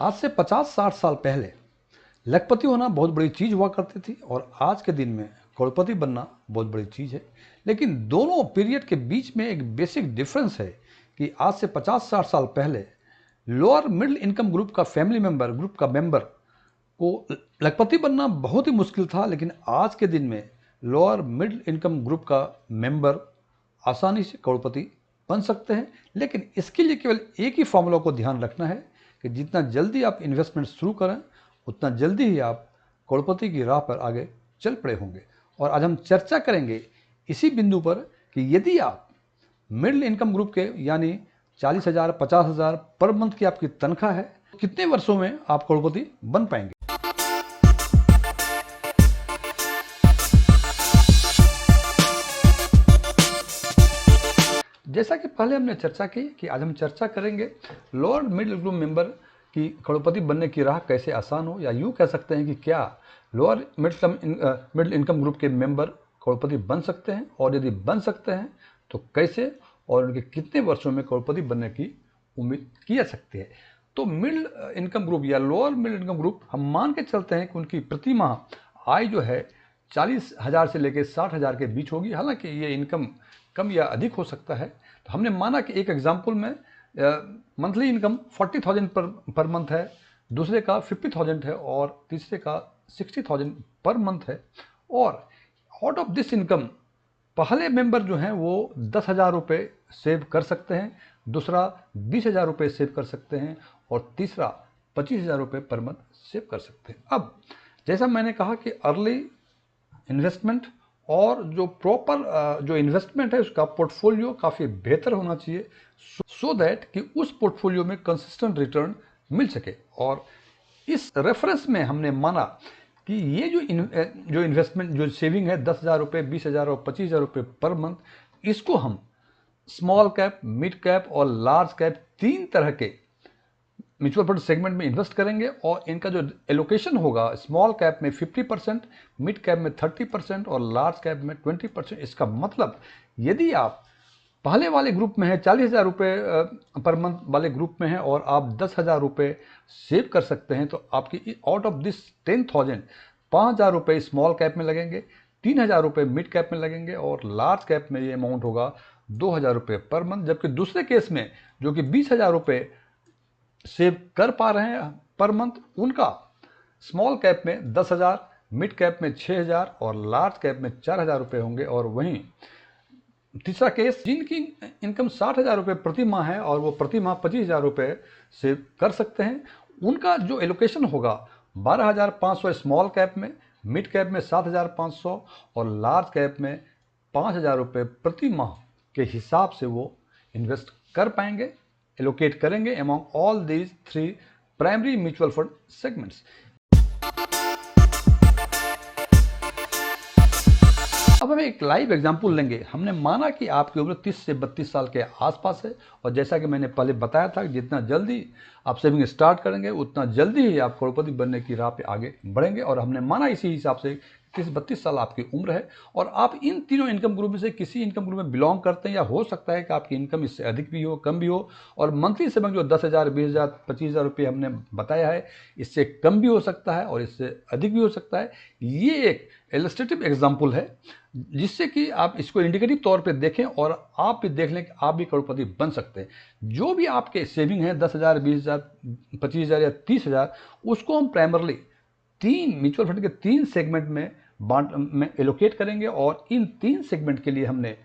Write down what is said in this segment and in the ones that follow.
आज से 50-60 साल पहले लखपति होना बहुत बड़ी चीज़ हुआ करती थी और आज के दिन में करोड़पति बनना बहुत बड़ी चीज़ है। लेकिन दोनों पीरियड के बीच में एक बेसिक डिफरेंस है कि आज से 50-60 साल पहले लोअर मिडिल इनकम ग्रुप का फैमिली मेंबर को लखपति बनना बहुत ही मुश्किल था, लेकिन आज के दिन में लोअर मिडिल इनकम ग्रुप का मेंबर आसानी से करोड़पति बन सकते हैं। लेकिन इसके लिए केवल एक ही फॉर्मूला को ध्यान रखना है कि जितना जल्दी आप इन्वेस्टमेंट शुरू करें उतना जल्दी ही आप करोड़पति की राह पर आगे चल पड़े होंगे। और आज हम चर्चा करेंगे इसी बिंदु पर कि यदि आप मिडिल इनकम ग्रुप के यानी 40,000 50,000 पर मंथ की आपकी तनख्वाह है, कितने वर्षों में आप करोड़पति बन पाएंगे। जैसा कि पहले हमने चर्चा की कि आज हम चर्चा करेंगे लोअर मिडिल ग्रुप मेंबर की करोड़पति बनने की राह कैसे आसान हो, या यूँ कह सकते हैं कि क्या लोअर मिडिल इनकम ग्रुप के मेंबर करोड़पति बन सकते हैं, और यदि बन सकते हैं तो कैसे, और उनके कितने वर्षों में करोड़पति बनने की उम्मीद की जा सकती है। तो मिडिल इनकम ग्रुप या लोअर मिडिल इनकम ग्रुप हम मान के चलते हैं कि उनकी प्रति माह आय जो है 40,000 से लेकर 60,000 के बीच होगी। हालांकि ये इनकम कम या अधिक हो सकता है। तो हमने माना कि एक एग्जाम्पल में मंथली इनकम 40,000 पर मंथ है, दूसरे का 50,000 है और तीसरे का 60,000 पर मंथ है। और आउट ऑफ दिस इनकम पहले मेंबर जो हैं वो 10,000 रुपये सेव कर सकते हैं, दूसरा 20,000 रुपये सेव कर सकते हैं और तीसरा 25,000 रुपये पर मंथ सेव कर सकते हैं। अब जैसा मैंने कहा कि अर्ली इन्वेस्टमेंट और जो प्रॉपर जो इन्वेस्टमेंट है उसका पोर्टफोलियो काफ़ी बेहतर होना चाहिए, सो दैट कि उस पोर्टफोलियो में कंसिस्टेंट रिटर्न मिल सके। और इस रेफरेंस में हमने माना कि ये जो इन्वेस्टमेंट जो सेविंग है 10,000 रुपये, 20,000 और 25,000 रुपये पर मंथ, इसको हम स्मॉल कैप, मिड कैप और लार्ज कैप तीन तरह के म्यूचुअल फंड सेगमेंट में इन्वेस्ट करेंगे। और इनका जो एलोकेशन होगा स्मॉल कैप में 50%, मिड कैप में 30% और लार्ज कैप में 20%। इसका मतलब यदि आप पहले वाले ग्रुप में है 40,000 रुपये पर मंथ वाले ग्रुप में है और आप 10,000 रुपये सेव कर सकते हैं, तो आपकी आउट ऑफ दिस 10,000 5,000 रुपये स्मॉल कैप में लगेंगे, 3,000 रुपये मिड कैप में लगेंगे और लार्ज कैप में ये अमाउंट होगा 2,000 रुपये पर मंथ। जबकि दूसरे केस में जो कि 20,000 रुपये सेव कर पा रहे हैं पर मंथ, उनका स्मॉल कैप में 10,000, मिड कैप में 6,000 और लार्ज कैप में 4,000 रुपये होंगे। और वहीं तीसरा केस जिनकी इनकम 60,000 रुपये प्रति माह है और वो प्रति माह 25,000 रुपये सेव कर सकते हैं, उनका जो एलोकेशन होगा 12,500 स्मॉल कैप में, मिड कैप में 7,500 और लार्ज कैप में 5,000 रुपये प्रति माह के हिसाब से वो इन्वेस्ट कर पाएंगे, एलोकेट करेंगे among all these 3 primary mutual fund segments. अब हम एक लाइव एग्जांपल लेंगे। हमने माना कि आपकी उम्र 30 से 32 साल के आसपास है, और जैसा कि मैंने पहले बताया था कि जितना जल्दी आप सेविंग स्टार्ट करेंगे उतना जल्दी ही आप करोड़पति बनने की राह पे आगे बढ़ेंगे। और हमने माना इसी हिसाब से 30-32 साल आपकी उम्र है और आप इन तीनों इनकम ग्रुप में से किसी इनकम ग्रुप में बिलोंग करते हैं, या हो सकता है कि आपकी इनकम इससे अधिक भी हो, कम भी हो। और मंथली सेविंग जो 10,000, 20,000, 25,000 रुपये हमने बताया है, इससे कम भी हो सकता है और इससे अधिक भी हो सकता है। ये एक इलस्ट्रेटिव एग्जाम्पल है जिससे कि आप इसको इंडिकेटिव तौर पे देखें और आप भी देख लें कि आप भी करोड़पति बन सकते हैं। जो भी आपके सेविंग है 10,000, 20,000, 25,000 या 30,000, उसको हम प्राइमरली 3 म्यूचुअल फंड के 3 सेगमेंट में एलोकेट करेंगे। और इन 3 सेगमेंट के लिए हमने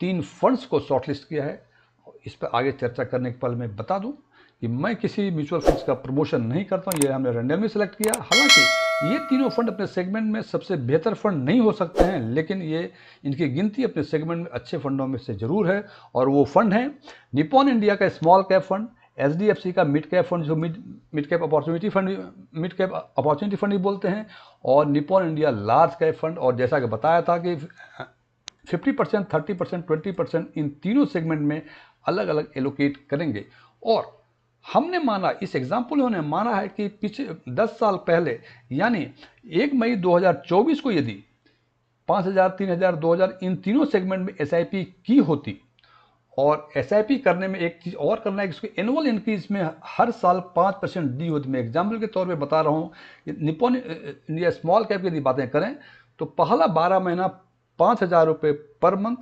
3 फंड्स को शॉर्टलिस्ट किया है। इस पर आगे चर्चा करने के पहले मैं बता दूं कि मैं किसी म्यूचुअल फंड्स का प्रमोशन नहीं करता हूं, ये हमने रैंडमली सेलेक्ट किया। हालांकि ये तीनों फंड अपने सेगमेंट में सबसे बेहतर फंड नहीं हो सकते हैं, लेकिन ये इनकी गिनती अपने सेगमेंट में अच्छे फंडों में से जरूर है। और वो फंड हैं निप्पॉन इंडिया का स्मॉल कैप फंड, HDFC का मिड कैप फंड जो मिड कैप अपॉर्चुनिटी फंड भी बोलते हैं, और Nippon India large cap fund. और जैसा कि बताया था कि 50%, 30%, 20% इन तीनों सेगमेंट में अलग अलग एलोकेट करेंगे। और हमने माना, इस एग्जाम्पल में माना है कि पिछले 10 साल पहले यानी 1 मई 2024 को यदि 5,000, 3,000, 2,000 इन तीनों सेगमेंट में SIP की होती और एसआईपी करने में एक चीज़ और करना है कि उसके एनुअल इंक्रीज में हर साल 5% डी होती है। मैं एग्जाम्पल के तौर पे बता रहा हूँ, निप्पॉन इंडिया स्मॉल कैप की यदि बातें करें तो पहला 12 महीना 5,000 रुपये पर मंथ,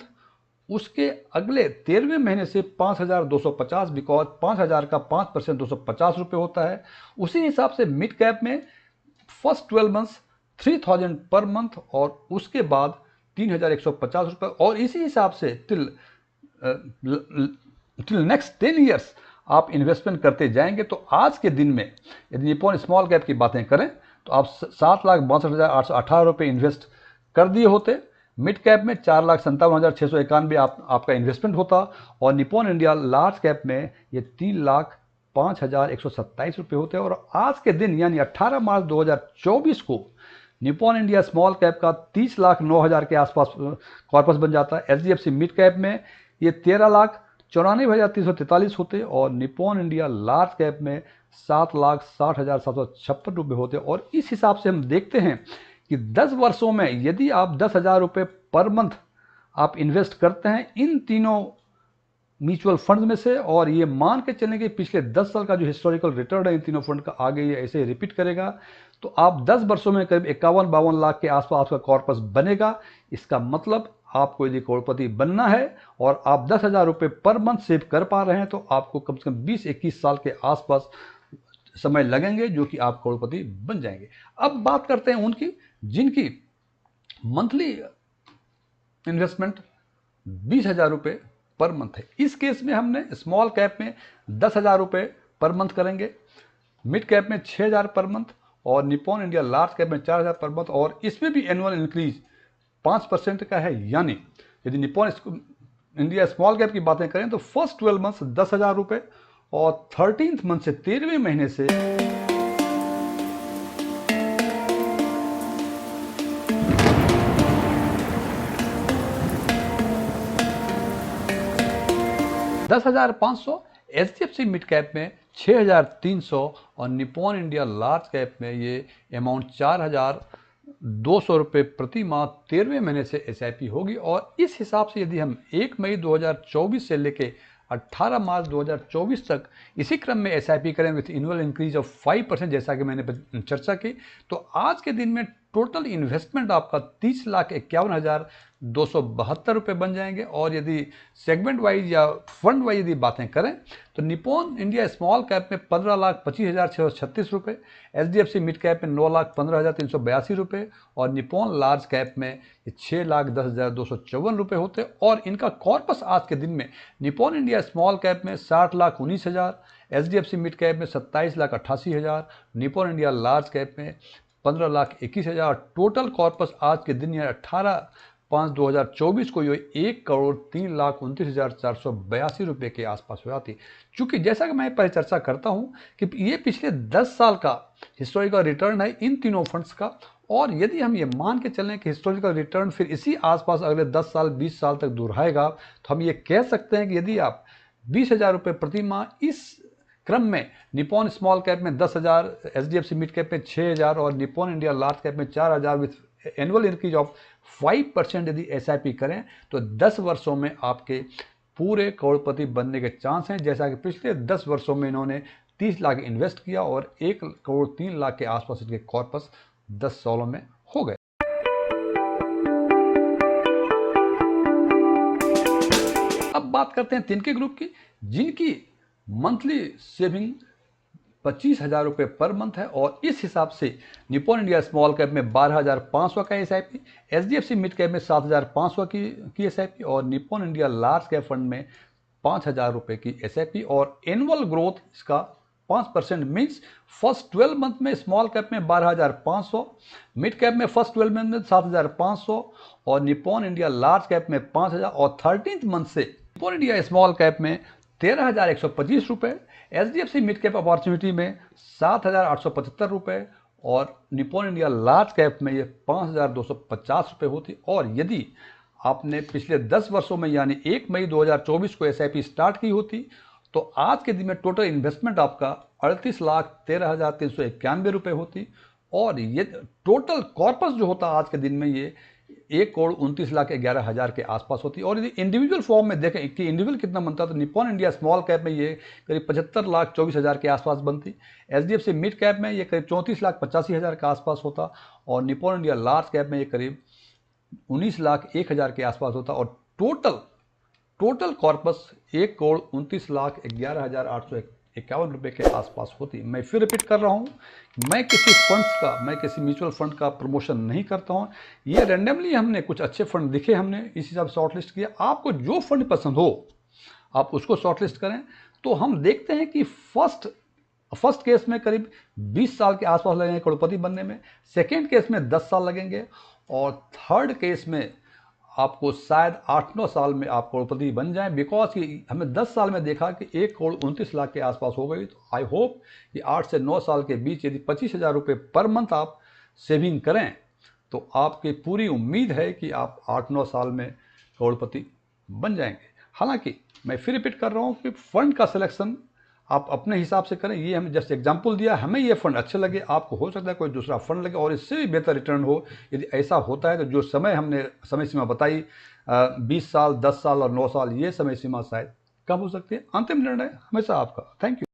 उसके अगले 13वें महीने से 5,250, बिकॉज 5,000 का 5% 250 रुपये होता है। उसी हिसाब से मिड कैप में फर्स्ट 12 मंथ्स 3,000 पर मंथ और उसके बाद 3,150 रुपये, और इसी हिसाब से टिल नेक्स्ट 10 ईयर्स आप इन्वेस्टमेंट करते जाएंगे। तो आज के दिन में यदि निप्पॉन स्मॉल कैप की बातें करें तो आप 7,62,818 रुपये इन्वेस्ट कर दिए होते, मिड कैप में 4,57,691 आपका इन्वेस्टमेंट होता, और निप्पॉन इंडिया लार्ज कैप में ये 3,05,127 रुपये होते। और आज के दिन यानी 18 मार्च 2024 को निप्पॉन इंडिया स्मॉल कैप का 30,09,000 के आसपास कॉर्पस बन जाता है। एचडीएफसी मिड कैप में ये 13,94,343 होते और निप्पॉन इंडिया लार्ज कैप में 7,60,756 रुपये होते। और इस हिसाब से हम देखते हैं कि 10 वर्षों में यदि आप 10,000 रुपये पर मंथ आप इन्वेस्ट करते हैं इन तीनों म्यूचुअल फंड में से, और ये मान के चलें कि पिछले 10 साल का जो हिस्टोरिकल रिटर्न है इन तीनों फंड का आगे ये ऐसे रिपीट करेगा, तो आप 10 वर्षों में करीब 51-52 लाख के आसपास आपका कॉर्पस बनेगा। इसका मतलब आपको यदि करोड़पति बनना है और आप 10,000 रुपये पर मंथ सेव कर पा रहे हैं तो आपको कम से कम 20-21 साल के आसपास समय लगेंगे जो कि आप करोड़पति बन जाएंगे। अब बात करते हैं उनकी जिनकी मंथली इन्वेस्टमेंट 20,000 रुपये पर मंथ है। इस केस में हमने स्मॉल कैप में 10,000 रुपये पर मंथ करेंगे, मिड कैप में 6,000 पर मंथ और निप्पॉन इंडिया लार्ज कैप में 4,000 पर मंथ, और इसमें भी एनुअल इंक्रीज 5% का है। यानी यदि निप्पॉन इंडिया स्मॉल कैप की बातें करें तो फर्स्ट 12 मंथ 10,000 रुपये और 13th मंथ से 13वें महीने से 10,500, एचडीएफसी मिड कैप में 6,300 और निप्पॉन इंडिया लार्ज कैप में ये अमाउंट 4,200 रुपये प्रति माह 13वें महीने से एसआईपी होगी। और इस हिसाब से यदि हम 1 मई 2024 से लेके 18 मार्च 2024 तक इसी क्रम में एसआईपी करें विथ एनुअल इंक्रीज ऑफ 5% जैसा कि मैंने चर्चा की, तो आज के दिन में टोटल इन्वेस्टमेंट आपका 30,51,272 रुपये बन जाएंगे। और यदि सेगमेंट वाइज या फंड वाइज यदि बातें करें तो निप्पॉन इंडिया स्मॉल कैप में 15,25,636 रुपये, एचडीएफसी मिड कैप में 9,15,382 रुपये और निप्पॉन लार्ज कैप में 6,10,254 रुपये होते। और इनका कॉर्पस आज के दिन में निप्पॉन इंडिया स्मॉल कैप में 60,19,000, एचडीएफसी मिड कैप में 27,88,000, निप्पॉन इंडिया लार्ज कैप में 15,21,000। टोटल कॉर्पस आज के दिन या 18/5/2024 को ये 1,03,29,482 रुपये के आसपास हो जाती। चूंकि जैसा कि मैं पहले चर्चा करता हूं कि ये पिछले 10 साल का हिस्टोरिकल रिटर्न है इन तीनों फंड्स का, और यदि हम ये मान के चलें कि हिस्टोरिकल रिटर्न फिर इसी आसपास अगले 10 साल 20 साल तक दोहराएगा, तो हम ये कह सकते हैं कि यदि आप 20,000 रुपये प्रति माह इस क्रम में निप्पॉन स्मॉल कैप में 10,000, एचडीएफसी मिड कैप में 6,000 और निप्पॉन इंडिया लार्ज कैप में 4,000 विथ एनुअल इंक्रीज ऑफ 5% यदि एसआईपी करें तो 10 वर्षों में आपके पूरे करोड़पति बनने के चांस हैं। जैसा कि पिछले 10 वर्षों में इन्होंने 30 लाख इन्वेस्ट किया और 1,03,00,000 के आसपास इनके कॉर्पस 10 सालों में हो गए। अब बात करते हैं तिनके ग्रुप की जिनकी मंथली सेविंग 25,000 रुपये पर मंथ है, और इस हिसाब से निप्पॉन इंडिया स्मॉल कैप में 12,500 का एसआईपी, एचडीएफसी मिड कैप में 7,500 की एसआईपी और Nippon India large cap fund में 5,000 रुपये की एसआईपी। और एनुअल ग्रोथ इसका 5% मीन्स फर्स्ट 12 मंथ में स्मॉल कैप में 12,500, मिड कैप में फर्स्ट 12 मंथ में 7,500 और निप्पॉन इंडिया लार्ज कैप में 5,000 और 13th मंथ से निप्पॉन इंडिया स्मॉल कैप में 13,125 रुपये, एचडीएफसी मिड कैप अपॉर्चुनिटी में 7,875 रुपये और निप्पॉन इंडिया लार्ज कैप में ये 5,250 रुपये होती। और यदि आपने पिछले 10 वर्षों में यानी 1 मई 2024 को एसआईपी स्टार्ट की होती तो आज के दिन में टोटल इन्वेस्टमेंट आपका 38,13,391 रुपये होती, और ये टोटल कॉर्पस जो होता आज के दिन में ये 1,29,11,000 के आसपास होती है। और यदि इंडिविजुअल फॉर्म में देखें कि इंडिविजुअल कितना बनता है, तो निप्पॉन इंडिया स्मॉल कैप में ये करीब 75,24,000 के आसपास बनती। एचडीएफसी मिड कैप में ये करीब 34,85,000 के आसपास होता। और निप्पॉन इंडिया लार्ज कैप में ये करीब 19,01,000 के आसपास होता। और टोटल कॉर्पस 1,29,11,851 रुपये के आसपास होती। मैं फिर रिपीट कर रहा हूँ, मैं किसी म्यूचुअल फंड का प्रमोशन नहीं करता हूँ। ये रैंडमली हमने कुछ अच्छे फंड दिखे, हमने इस हिसाब से शॉर्टलिस्ट किया। आपको जो फंड पसंद हो आप उसको शॉर्टलिस्ट करें। तो हम देखते हैं कि फर्स्ट केस में करीब 20 साल के आसपास लगेंगे करोड़पति बनने में, सेकेंड केस में 10 साल लगेंगे, और थर्ड केस में आपको शायद 8-9 साल में आप करोड़पति बन जाएं। बिकॉज कि हमें 10 साल में देखा कि 1,29,00,000 के आसपास हो गई। तो आई होप कि 8 से 9 साल के बीच यदि 25,000 रुपये पर मंथ आप सेविंग करें तो आपकी पूरी उम्मीद है कि आप 8-9 साल में करोड़पति बन जाएंगे। हालांकि मैं फिर रिपीट कर रहा हूँ कि फंड का सिलेक्शन आप अपने हिसाब से करें। ये हमने जस्ट एग्जांपल दिया, हमें ये फंड अच्छे लगे, आपको हो सकता है कोई दूसरा फंड लगे और इससे भी बेहतर रिटर्न हो। यदि ऐसा होता है तो जो हमने समय सीमा बताई 20 साल, 10 साल और 9 साल, ये समय सीमा शायद कम हो सकती है। अंतिम निर्णय हमेशा आपका। Thank you.